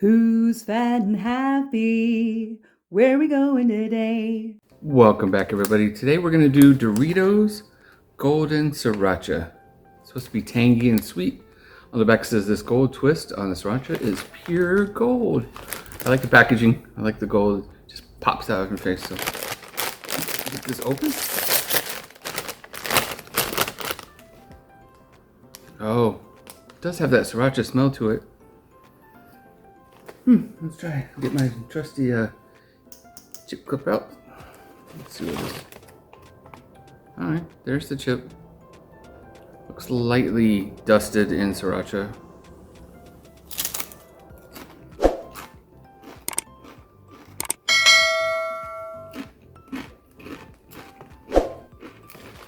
Who's fat and happy? Where are we going today? Welcome back, everybody. Today we're going to do Doritos Golden Sriracha. It's supposed to be tangy and sweet. On the back says this gold twist on the Sriracha is pure gold. I like the packaging. I like the gold. It just pops out of your face. So get this open. Oh, it does have that Sriracha smell to it. Let's try. Get my trusty chip clip out. Let's see what it is. Alright, there's the chip. Looks lightly dusted in Sriracha.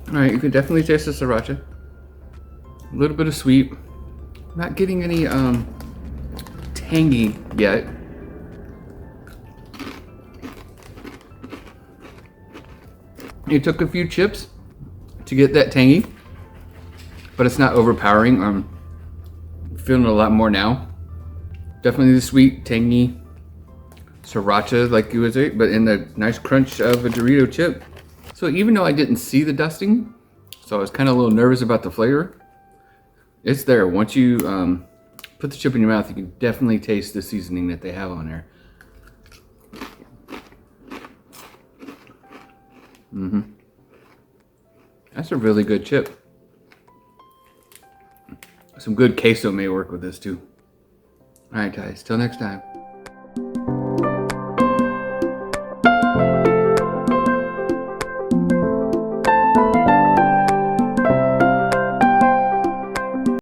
Alright, you can definitely taste the Sriracha. A little bit of sweet. Not getting any tangy yet. It took a few chips to get that tangy, but it's not overpowering. I'm feeling a lot more now. Definitely the sweet, tangy Sriracha like you would say, but in the nice crunch of a Dorito chip. So even though I didn't see the dusting, so I was kind of a little nervous about the flavor, it's there. Once you put the chip in your mouth, you can definitely taste the seasoning that they have on there. That's a really good chip. Some good queso may work with this too. Alright guys, till next time.